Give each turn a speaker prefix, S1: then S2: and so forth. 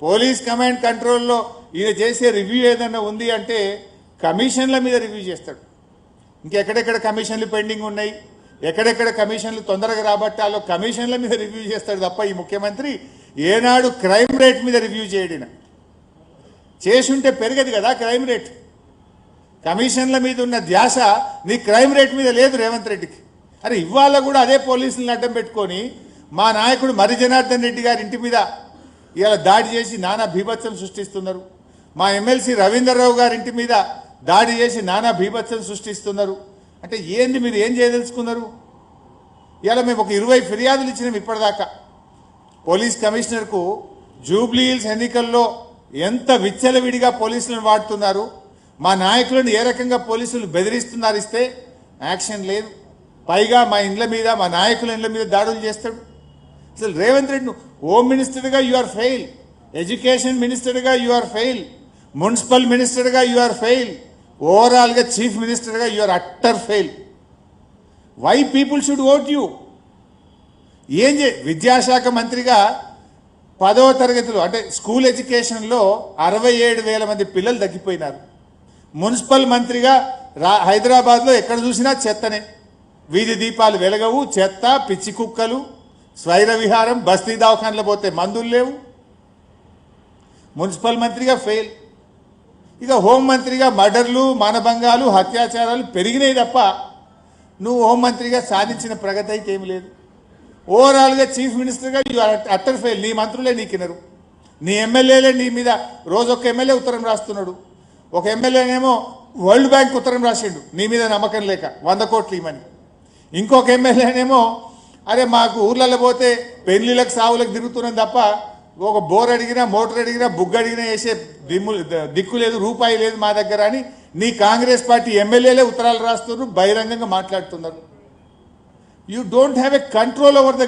S1: Police command కంట్రోల్లో ఈయన చేసే రివ్యూ ఏదైనా ఉంది అంటే కమిషన్ల మీద రివ్యూ చేస్తాడు. ఇంకెక్కడెక్కడ కమిషన్లు పెండింగ్ ఉన్నాయి, ఎక్కడెక్కడ కమిషన్లు తొందరగా రాబట్టాలో కమిషన్ల మీద రివ్యూ చేస్తాడు తప్ప ఈ ముఖ్యమంత్రి ఏనాడు క్రైమ్ రేట్ మీద రివ్యూ చేయడిన. చేసుంటే పెరగదు కదా క్రైమ్ రేట్. కమిషన్ల మీద ఉన్న ధ్యాస నీ క్రైమ్ రేట్ మీద లేదు రేవంత్ రెడ్డికి. అరే ఇవాళ కూడా అదే పోలీసులను అడ్డం పెట్టుకొని మా నాయకుడు మరి జనార్దన్ రెడ్డి గారి ఇంటి మీద ఇవాళ దాడి చేసి నానా భీభత్సం సృష్టిస్తున్నారు. మా ఎమ్మెల్సీ రవీంద్రరావు గారి ఇంటి మీద దాడి చేసి నానా భీభత్సం సృష్టిస్తున్నారు. అంటే ఏంది మీరు ఏం చేయదలుచుకున్నారు? ఇవాళ మేము ఒక 20 ఫిర్యాదులు ఇచ్చినాం ఇప్పటిదాకా పోలీస్ కమిషనర్కు. జూబ్లీ హిల్స్ ఎన్నికల్లో ఎంత విచ్చలవిడిగా పోలీసులను వాడుతున్నారు, మా నాయకులను ఏ రకంగా పోలీసులు బెదిరిస్తున్నారు, ఇస్తే యాక్షన్ లేదు. పైగా మా ఇండ్ల మీద మా నాయకుల ఇండ్ల మీద దాడులు చేస్తాడు. అసలు రేవంత్ రెడ్డి హోమ్ మినిస్టర్గా యు ఆర్ ఫెయిల్, ఎడ్యుకేషన్ మినిస్టర్గా యు ఆర్ ఫెయిల్, మున్సిపల్ మినిస్టర్గా యు ఆర్ ఫెయిల్, ఓవరాల్గా చీఫ్ మినిస్టర్గా you are utter fail. Why people should vote you? ఏం విద్యాశాఖ మంత్రిగా 10వ తరగతిలో అంటే స్కూల్ ఎడ్యుకేషన్లో 67,000 మంది పిల్లలు తగ్గిపోయినారు. మున్సిపల్ మంత్రిగా హైదరాబాద్లో ఎక్కడ చూసినా చెత్తనే, వీధి దీపాలు వెలగవు, చెత్త, పిచ్చి కుక్కలు, స్వైర విహారం, బస్తీ దవాఖానలో పోతే మందులు లేవు. మున్సిపల్ మంత్రిగా ఫెయిల్. ఇక హోంమంత్రిగా మర్డర్లు, మానభంగాలు, అత్యాచారాలు పెరిగినాయి తప్ప నువ్వు హోంమంత్రిగా సాధించిన ప్రగతి అయితే ఏమి లేదు. ఓవరాల్గా చీఫ్ మినిస్టర్గా యు అట్టర్ ఫెయిల్. నీ మంత్రులే నీకినరు, నీ ఎమ్మెల్యేలే నీ మీద రోజు ఒక ఎమ్మెల్యే ఉత్తరం రాస్తున్నాడు. ఒక ఎమ్మెల్యేనేమో వరల్డ్ బ్యాంక్ ఉత్తరం రాసిండు నీ మీద నమ్మకం లేక 100 కోట్లు ఇవ్వమని. ఇంకొక ఎమ్మెల్యేనేమో అరే మాకు ఊర్లలో పోతే పెళ్లిళ్ళకి సావులకు తిరుగుతున్నాం తప్ప ఒక బోర్ అడిగినా మోటార్ అడిగినా బుగ్గ అడిగినా వేసే దిక్కు లేదు, రూపాయి లేదు మా దగ్గర అని నీ కాంగ్రెస్ పార్టీ ఎమ్మెల్యేలే ఉత్తరాలు రాస్తున్నారు, బహిరంగంగా మాట్లాడుతున్నారు. You don't have a control over the